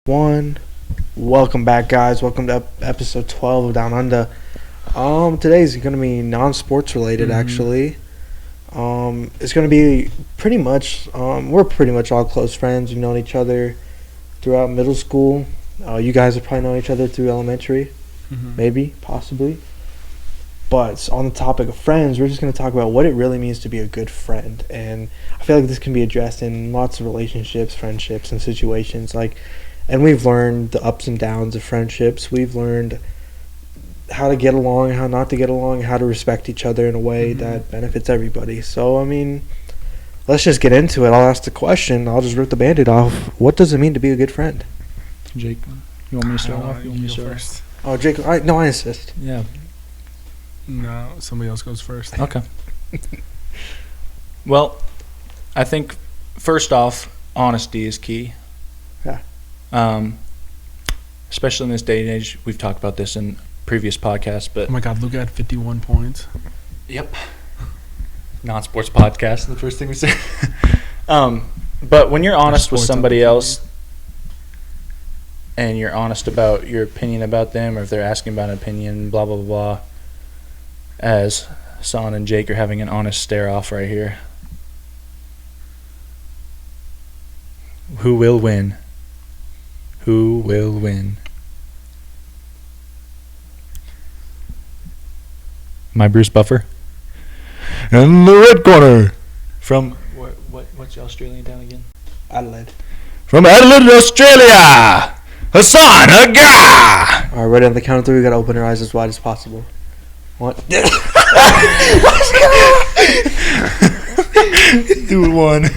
One. Welcome back, guys. Welcome to episode 12 of Down Under. Today's going to be non-sports related, actually. It's going to be pretty much, we're pretty much all close friends. We've known each other throughout middle school. You guys have probably known each other through elementary, maybe, possibly. But on the topic of friends, we're just going to talk about what it really means to be a good friend. And I feel like this can be addressed in lots of relationships, friendships, and situations. And we've learned the ups and downs of friendships. We've learned how to get along, how not to get along, how to respect each other in a way that benefits everybody. So, let's just get into it. I'll ask the question. I'll just rip the Band-Aid off. What does it mean to be a good friend? Jake, you want me to start off? You want me to start first? Oh, Jake, I insist. Yeah. No, somebody else goes first. Okay. Well, I think first off, honesty is key. Yeah. Especially in this day and age, we've talked about this in previous podcasts, but Oh my God, Luke had 51 points. Yep. Non-sports podcast, the first thing we say. But when you're honest with somebody else and you're honest about your opinion about them, or if they're asking about an opinion, blah, blah, blah, as Son and Jake are having an honest stare-off right here. Who will win? Who will win? My Bruce Buffer. In the red corner. From what's the Australian town again? Adelaide. From Adelaide, Australia. Hassan Aga. All right, ready on the count of three. We got to open our eyes as wide as possible. 1. Do one.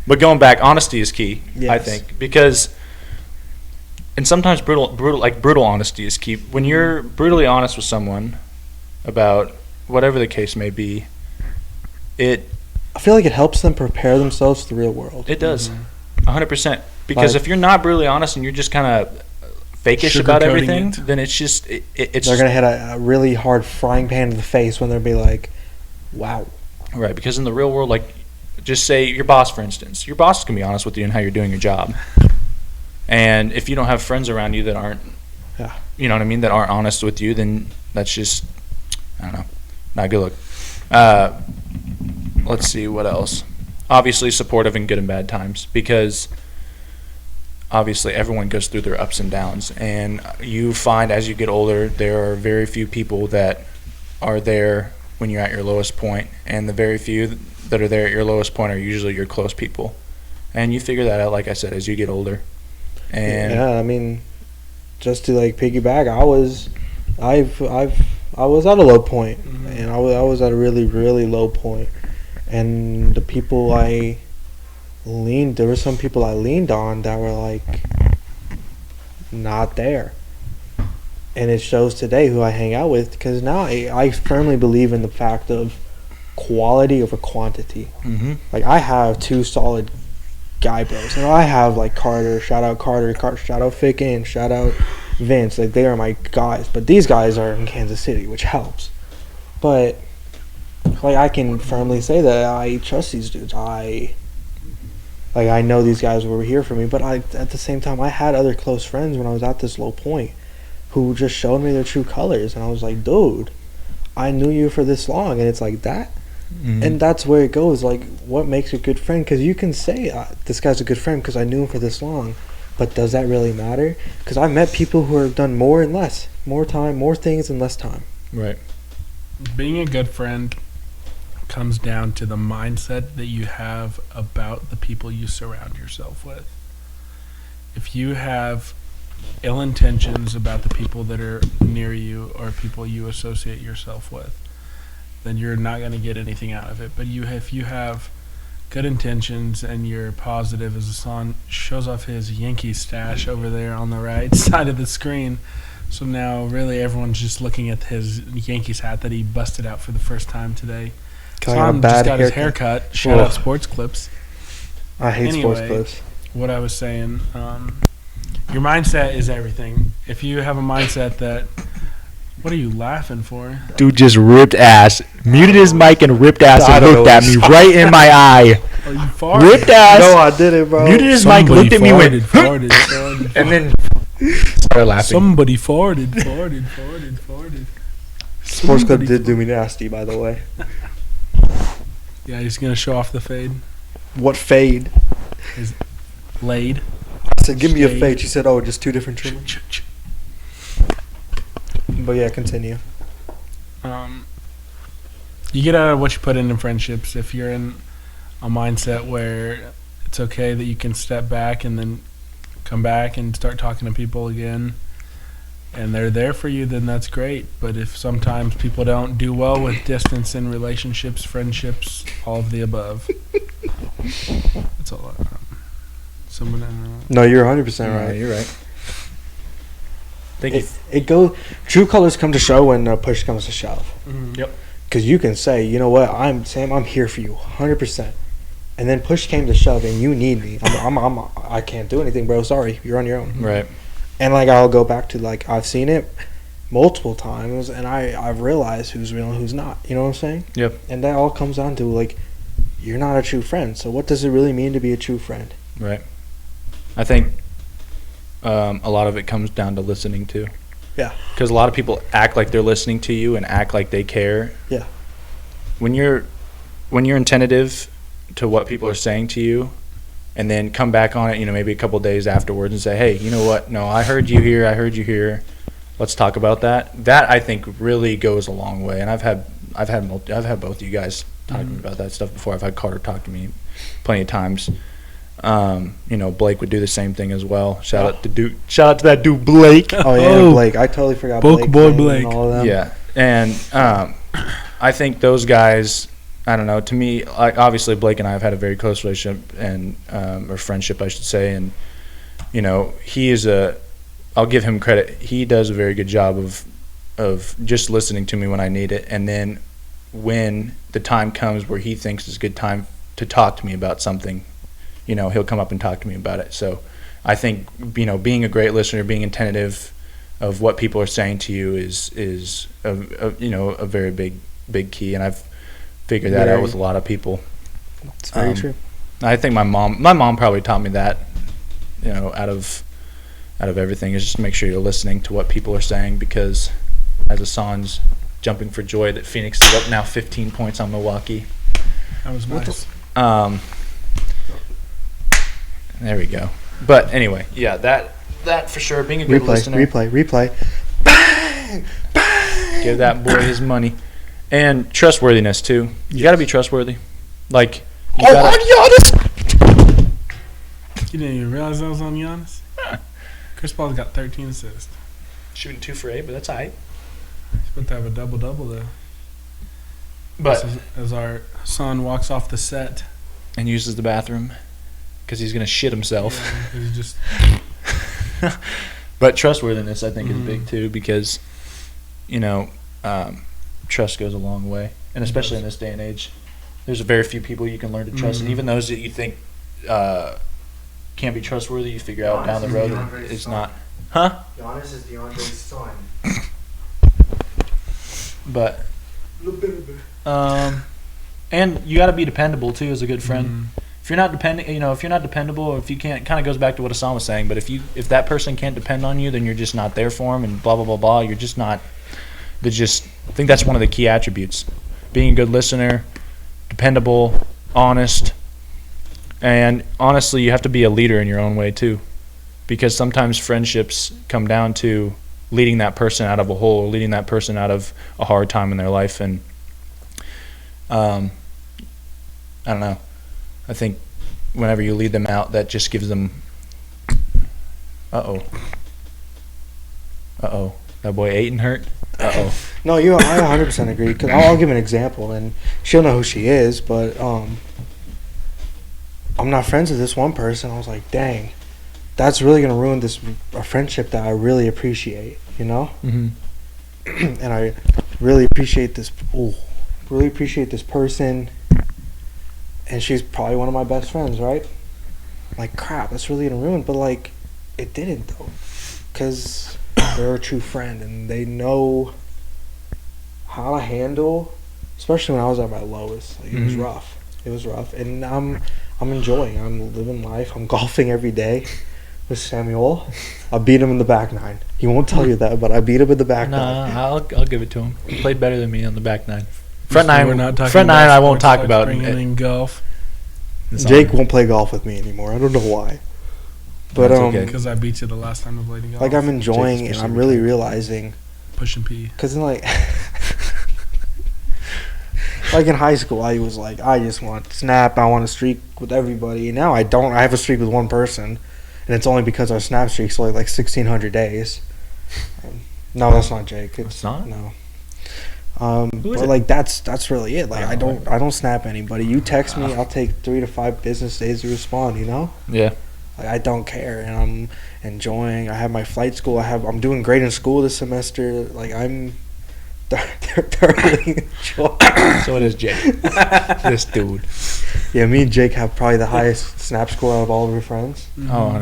But going back, honesty is key. Yes. I think, because, and sometimes brutal honesty is key. When you're brutally honest with someone about whatever the case may be, I feel like it helps them prepare themselves for the real world. It does, 100%. Because if you're not brutally honest and you're just kind of fakeish about everything, then it's just it's. They're gonna hit a really hard frying pan to the face when they'll be like, "Wow." Right, because in the real world, like, just say your boss, for instance. Your boss can be honest with you in how you're doing your job. And if you don't have friends around you that aren't, you know what I mean, that aren't honest with you, then that's just, I don't know, not good look. Let's see, what else? Obviously supportive in good and bad times, because obviously everyone goes through their ups and downs. And you find as you get older, there are very few people that are there when you're at your lowest point. And the very few that are there at your lowest point are usually your close people, and you figure that out, like I said, as you get older. And just to piggyback, I was at a low point, and I was at a really, really low point, and the people there were some people I leaned on that were not there, and it shows today who I hang out with, because now I firmly believe in the fact of quality over quantity. I have two solid guy bros, and I have Carter, shout out Ficken, shout out Vince. They are my guys, but these guys are in Kansas City, which helps. But I can firmly say that I trust these dudes. I know these guys were here for me, but at the same time, I had other close friends when I was at this low point who just showed me their true colors, and I was like, dude, I knew you for this long, and it's like that. And that's where it goes, what makes a good friend? Because you can say, this guy's a good friend because I knew him for this long, but does that really matter? Because I've met people who have done more and less, more time, more things in less time. Right. Being a good friend comes down to the mindset that you have about the people you surround yourself with. If you have ill intentions about the people that are near you or people you associate yourself with, then you're not going to get anything out of it. But if you have good intentions and you're positive, as Hassan shows off his Yankee stash over there on the right side of the screen. So now really everyone's just looking at his Yankees hat that he busted out for the first time today. Hassan just got his haircut. Shout out Sports Clips. I hate sports clips. What I was saying, your mindset is everything. If you have a mindset that What are you laughing for? Dude just ripped ass, muted his mic and ripped ass and looked at me right in my eye. Oh, you farted. Ripped ass. No, I didn't, bro. Muted his mic, looked at me, went, farted, and then started laughing. Somebody farted. Sports Club did do me nasty, by the way. Yeah, he's going to show off the fade. What fade? His laid. I said, give me a fade. She said, oh, just two different trimmers. But yeah, continue. You get out of what you put in friendships. If you're in a mindset where it's okay that you can step back and then come back and start talking to people again, and they're there for you, then that's great. But if sometimes people don't do well with distance in relationships, friendships, all of the above. That's all. No, you're 100% right. Yeah, you're right. It goes. True colors come to show when push comes to shove. Mm-hmm. Yep. Because you can say, you know what, Sam, I'm here for you, 100%. And then push came to shove, and you need me. I can't do anything, bro. Sorry, you're on your own. Right. And like I'll go back to like I've seen it multiple times, and I've realized who's real and who's not. You know what I'm saying? Yep. And that all comes down to like you're not a true friend. So what does it really mean to be a true friend? Right. I think a lot of it comes down to listening too. Yeah. Because a lot of people act like they're listening to you and act like they care. Yeah. When you're attentive to what people are saying to you, and then come back on it, maybe a couple days afterwards and say, hey, you know what? No, I heard you here. Let's talk about that. That I think really goes a long way. And I've had both of you guys talking about that stuff before. I've had Carter talk to me plenty of times. Blake would do the same thing as well. Shout out to that dude Blake. Oh yeah, Blake. I totally forgot Blake. Blake. And all of them. Yeah, and I think those guys. I don't know. To me, obviously Blake and I have had a very close relationship and or friendship, I should say. And he is I'll give him credit. He does a very good job of just listening to me when I need it, and then when the time comes where he thinks it's a good time to talk to me about something, he'll come up and talk to me about it. So I think, being a great listener, being attentive of what people are saying to you is a very big key. And I've figured that out with a lot of people. It's very true. I think my mom probably taught me that, out of everything, is just make sure you're listening to what people are saying, because as Hassan's jumping for joy that Phoenix is up now 15 points on Milwaukee. That was nice. There we go. But anyway, yeah, that for sure. Being a good listener. Replay. Bang! Bang! Give that boy his money. And trustworthiness, too. You got to be trustworthy. Like, on Giannis! You didn't even realize that was on Giannis? Chris Paul's got 13 assists. Shooting 2 for 8, but that's all right. He's about to have a double-double, though. But as our son walks off the set. And uses the bathroom. Because he's going to shit himself. Yeah, he's just. But trustworthiness, I think, is big too, because, trust goes a long way, and especially in this day and age, there's very few people you can learn to trust, and even those that you think can't be trustworthy, you figure out down the road that it's not. Huh? Giannis is DeAndre's son. But, and you got to be dependable too as a good friend. Mm-hmm. If you're not dependable, or if you can't, kind of goes back to what Hassan was saying. But if that person can't depend on you, then you're just not there for them, and blah blah blah blah. You're just not. I think that's one of the key attributes: being a good listener, dependable, honest, and honestly, you have to be a leader in your own way too, because sometimes friendships come down to leading that person out of a hole, or leading that person out of a hard time in their life, and I don't know. I think whenever you lead them out, that just gives them. Uh-oh. That boy Aiden hurt. Uh-oh. No, I 100% agree. Cause I'll give an example, and she'll know who she is. But I'm not friends with this one person. I was like, dang, that's really gonna ruin a friendship that I really appreciate. Mm-hmm. And I really appreciate this. Really appreciate this person. And she's probably one of my best friends, right? Like, crap, that's really gonna ruin. But like, it didn't though, because they're a true friend and they know how to handle. Especially when I was at my lowest, like, it was rough. It was rough, and I'm enjoying. I'm living life. I'm golfing every day with Samuel. I beat him in the back nine. He won't tell you that, but I beat him in the back nine. I'll give it to him. He played better than me on the back nine. Front So nine, we're not talking front about nine. I won't sports talk about bringing in golf Jake won't play golf with me anymore. I don't know why, but That's okay. because I beat you the last time I played golf. like I'm enjoying and I'm really realizing. Push and pee. Because like in high school, I was like, I just want Snap. I want to streak with everybody. And now I don't. I have a streak with one person, and it's only because our Snap streak's only like 1,600 days. No, that's not Jake. It's not? No. Who is but it? like that's really it. Like Oh. I don't snap anybody. You text me, I'll take 3 to 5 business days to respond. You know. Yeah. Like I don't care, and I'm enjoying. I have my flight school. I'm doing great in school this semester. Like I'm thoroughly enjoying. So it is Jake. This dude. Yeah, me and Jake have probably the highest snap score out of all of our friends. Mm-hmm. Oh,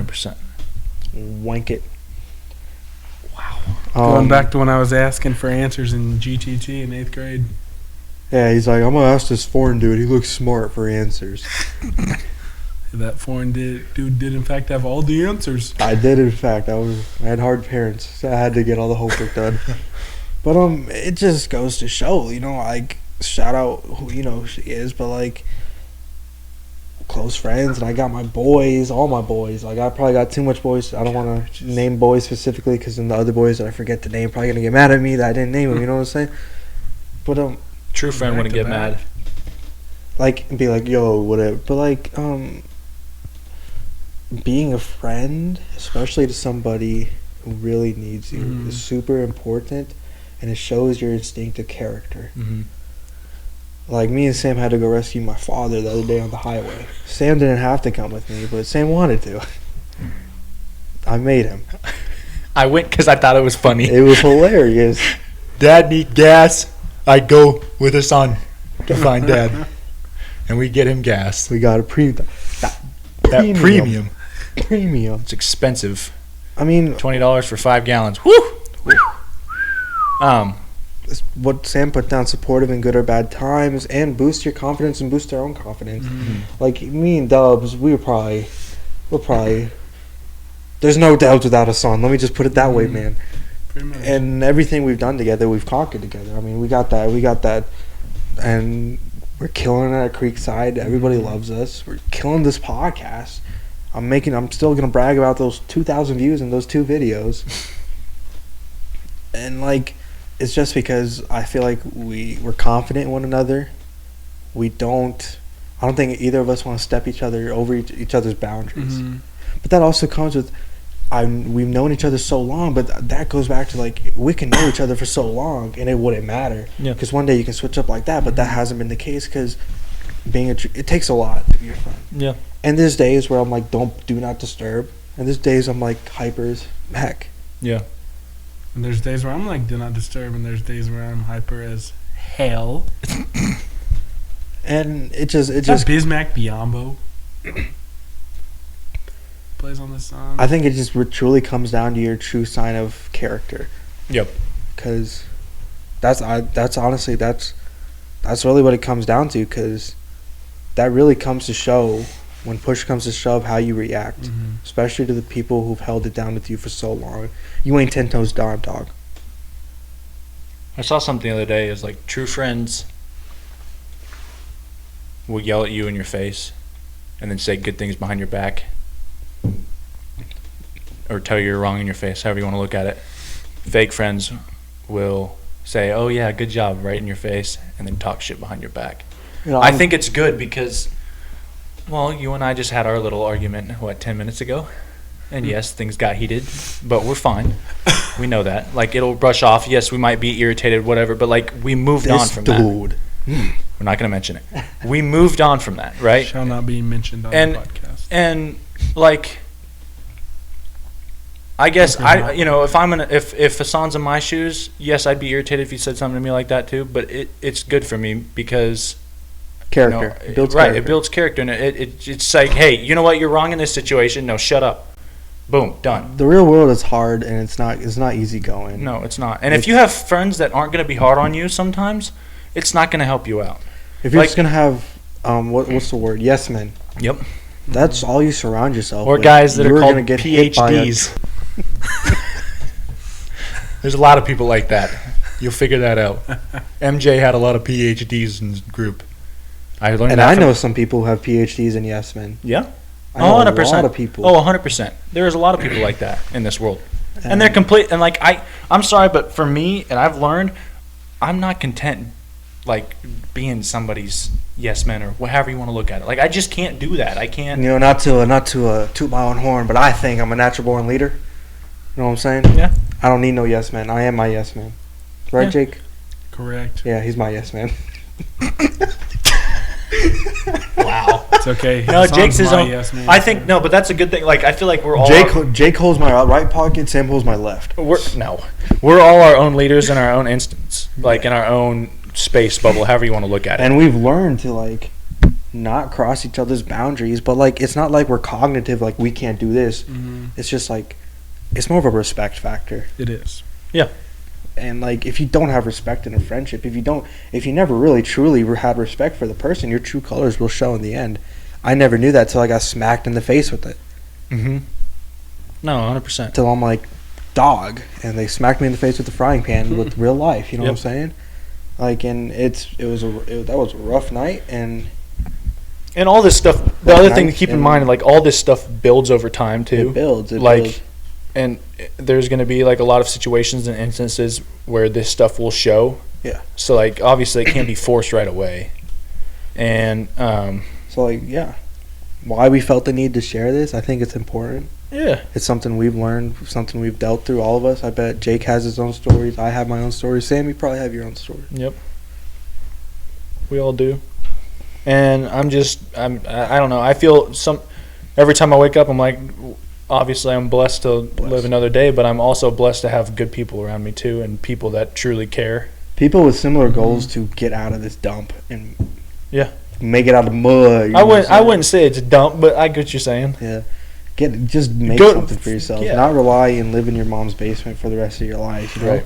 100%. Wank it. Wow. Going back to when I was asking for answers in GTT in 8th grade. Yeah, he's like, I'm gonna ask this foreign dude. He looks smart for answers. That foreign dude did in fact have all the answers. I did, in fact. I had hard parents, so I had to get all the homework done. But it just goes to show, you know, like shout out who she is, but like close friends, and I got my boys, all my boys. Like I probably got too much boys. I don't want to name boys specifically because then the other boys that I forget the name probably gonna get mad at me that I didn't name them. You know what I'm saying? But True friend wouldn't get mad. like be like, yo, whatever. But like being a friend, especially to somebody who really needs you, is super important, and it shows your instinctive character. Mm-hmm. Like me and Sam had to go rescue my father the other day on the highway. Sam didn't have to come with me, but Sam wanted to. I made him. I went because I thought it was funny. It was hilarious. Dad need gas. I go with his son to find Dad, and we get him gas. We got a premium. Premium. It's expensive. I mean, $20 for 5 gallons. Woo. it's what Sam put down, supportive in good or bad times, and boost your confidence and boost our own confidence. Mm-hmm. Like me and Dubs, we're probably. There's no Dubs without a son. Let me just put it that way, man. Pretty much. And everything we've done together, we've conquered together. I mean, we got that, and we're killing it at Creekside. Everybody loves us. We're killing this podcast. I'm still gonna brag about those 2,000 views in those 2 videos. And like, it's just because I feel like we're confident in one another. I don't think either of us want to step each other over each other's boundaries. Mm-hmm. But that also comes with we've known each other so long, but that goes back to like we can know each other for so long and it wouldn't matter. Yeah. Because one day you can switch up like that, but that hasn't been the case because it takes a lot to be your friend. Yeah. And there's days where I'm like, do not disturb, and there's days I'm like hyper as heck. Yeah. And there's days where I'm like, do not disturb, and there's days where I'm hyper as hell. And it just Bismack Biombo plays on this song. I think it just truly comes down to your true sign of character. Yep. Because that's honestly that's really what it comes down to. Because that really comes to show when push comes to shove how you react, especially to the people who've held it down with you for so long. You ain't 10 toes down, dog. I saw something the other day. Is like true friends will yell at you in your face, and then say good things behind your back, or tell you you're wrong in your face. However you want to look at it. Fake friends will say, "Oh yeah, good job," right in your face, and then talk shit behind your back. You know, I think it's good because, well, you and I just had our little argument 10 minutes ago, and yes, things got heated, but we're fine. We know that. Like, it'll brush off. Yes, we might be irritated, whatever, but like we moved on from that. We're not going to mention it. We moved on from that, right? Shall not be mentioned on the podcast. And like, I guess if Hassan's in my shoes, yes, I'd be irritated if he said something to me like that too. But it's good for me because character. It builds character. It builds character, and it's like, hey, you know what? You're wrong in this situation. No, shut up. Boom, done. The real world is hard, and it's not easy going. No, it's not. And if you have friends that aren't going to be hard on you sometimes, it's not going to help you out. If you're just going to have what's the word? Yes men. Yep. That's all you surround yourself Or with. guys that You're are called gonna get hit by PhDs. There's a lot of people like that. You'll figure that out. MJ had a lot of PhDs in his group. I learned And that I from- know some people who have PhDs in yes men. Yeah. I know 100%. a lot of people. Oh, 100%. There's a lot of people like that in this world. And they're complete. And like I'm sorry, but for me, and I've learned, I'm not content like being somebody's yes man or however you want to look at it. Like I just can't do that. I can't. You know, not to toot my own horn, but I think I'm a natural born leader. You know what I'm saying? Yeah. I don't need no yes man. I am my yes man. Right, Yeah. Jake? Correct. Yeah, he's my yes man. Wow. It's okay. No, Hassan's Jake's his my own. yes man. I think no, but that's a good thing. Like I feel like we're all Jake holds my right pocket. Sam holds my left. we're all our own leaders in our own instance, like in our own space bubble, however you want to look at it. And we've learned to like not cross each other's boundaries, but like it's not like we're cognitive, like we can't do this. Mhm. It's just like it's more of a respect factor. It is. And like if you don't have respect in a friendship, if you never really truly had respect for the person, your true colors will show in the end. I never knew that till I got smacked in the face with it. Mm-hmm. No, 100%. Till I'm like, dog, and they smacked me in the face with the frying pan with real life. You know what I'm saying? Like, and that was a rough night, and all this stuff. The other thing to keep in mind, like all this stuff builds over time too. It builds. And there's going to be like a lot of situations and instances where this stuff will show. Yeah. So like obviously it can't be forced right away. And so like why we felt the need to share this, I think it's important. yeah, It's something we've learned, something we've dealt through, all of us. I bet Jake has his own stories. I have my own stories. Sam, you probably have your own story. yep. We all do. And I don't know. I feel every time I wake up I'm like, obviously I'm blessed to live another day, but I'm also blessed to have good people around me too, and people that truly care. People with similar goals to get out of this dump and Yeah. make it out of the mud. I wouldn't say it's a dump, but I get what you're saying. Yeah. Just make something for yourself. Yeah. Not rely and live in your mom's basement for the rest of your life. You know? Right.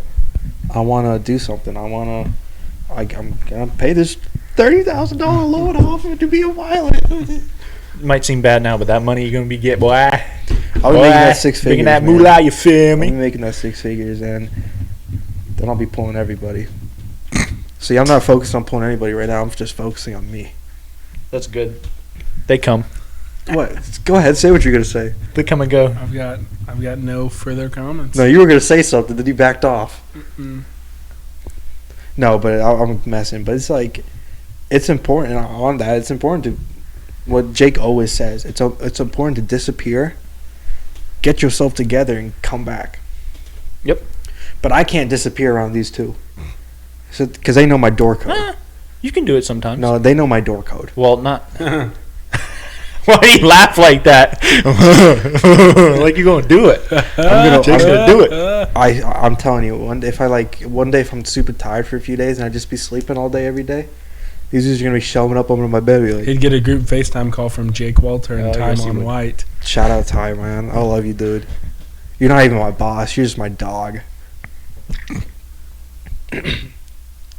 I want to do something. I'm gonna pay this $30,000 loan off to be a pilot. Might seem bad now, but that money you're gonna be get, boy. I'll be making that 6 figures. Making that man. moolah, you feel I'll be me? making that 6 figures, and then I'll be pulling everybody. See, I'm not focused on pulling anybody right now. I'm just focusing on me. That's good. They come. What? Go ahead. Say what you're gonna say. They come and go. I've got no further comments. No, you were gonna say something. Then you backed off. Mm. No, but I'm messing. But it's like, it's important on that. It's important to, what Jake always says. It's important to disappear, get yourself together, and come back. Yep. But I can't disappear around these two, because they know my door code. You can do it sometimes. No, they know my door code. Well, not. Why do you laugh like that? Like you're gonna do it. Jake's gonna do it. I'm telling you, one day if I'm super tired for a few days and I just be sleeping all day every day, these dudes are gonna be showing up over my bed. Like, He'd get a group FaceTime call from Jake Walter and Time yes, he on would. White. shout out Ty, man. I love you, dude. You're not even my boss. You're just my dog. A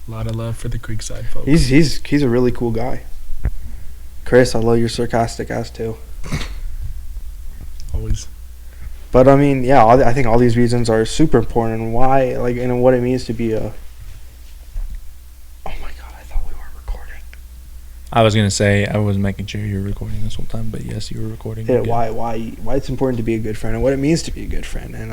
lot of love for the Creekside folks. He's a really cool guy. Chris, I love your sarcastic ass too. Always. But I mean, yeah, I think all these reasons are super important, and why, like, and what it means to be a. Oh my God! I thought we weren't recording. I was gonna say I wasn't making sure you were recording this whole time, but yes, you were recording. Yeah, Good. why it's important to be a good friend and what it means to be a good friend, and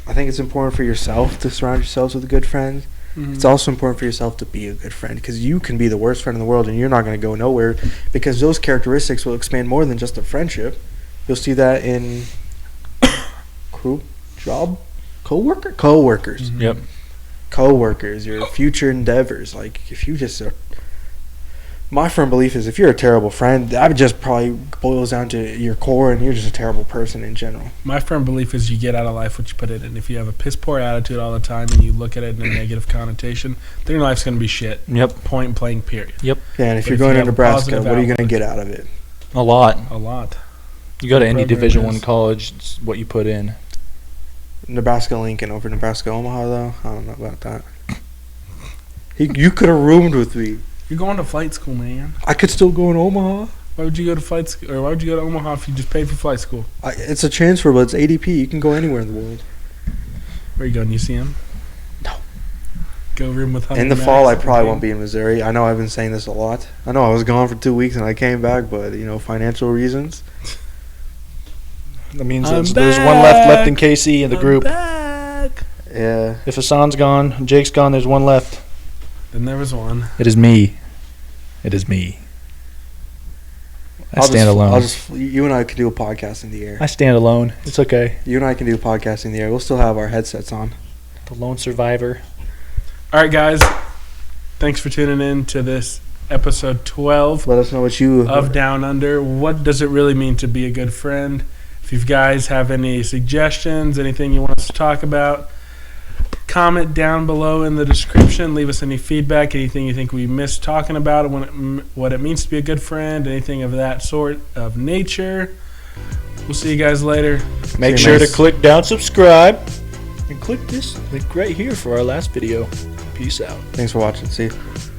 I think it's important for yourself to surround yourselves with good friends. Mm-hmm. It's also important for yourself to be a good friend, because you can be the worst friend in the world and you're not going to go nowhere, because those characteristics will expand more than just a friendship. You'll see that in co-workers. Mhm. Yep. Co-workers, your future endeavors. Like, if you just are, my firm belief is if you're a terrible friend, that just probably boils down to your core and you're just a terrible person in general. My firm belief is you get out of life what you put in. And if you have a piss poor attitude all the time and you look at it in a negative connotation, then your life's going to be shit. Yep. Point blank, period. Yeah, and if But you're if going you to have a Nebraska, positive what are you going to outlook- get out of it? A lot. A lot. You go to any Program Division I is- college, it's what you put in. Nebraska Lincoln over Nebraska Omaha, though. I don't know about that. You could have roomed with me. You're going to flight school, man. I could still go in Omaha. Why would you go to flight school, or why would you go to Omaha if you just paid for flight school? It's a transfer, but it's ADP. You can go anywhere in the world. Where are you going, UCM? No. Go room with Honey In the Max fall, I and probably Dave? won't be in Missouri. I know I've been saying this a lot. I know I was gone for 2 weeks and I came back, but, financial reasons. That means I'm there's one back. left in KC in the group. Back. Yeah. If Hassan's gone and Jake's gone, there's one left. Then there was one. It is me. It is me. I stand alone. You and I could do a podcast in the air. I stand alone. It's okay. You and I can do a podcast in the air. We'll still have our headsets on. The lone survivor. All right, guys. Thanks for tuning in to this episode 12 Let us know what you... of Down Under. What does it really mean to be a good friend? If you guys have any suggestions, anything you want us to talk about, comment down below in the description. Leave us any feedback, anything you think we missed talking about, what it means to be a good friend, anything of that sort of nature. We'll see you guys later. Make sure to click down, subscribe, and click this link right here for our last video. Peace out. Thanks for watching. See you.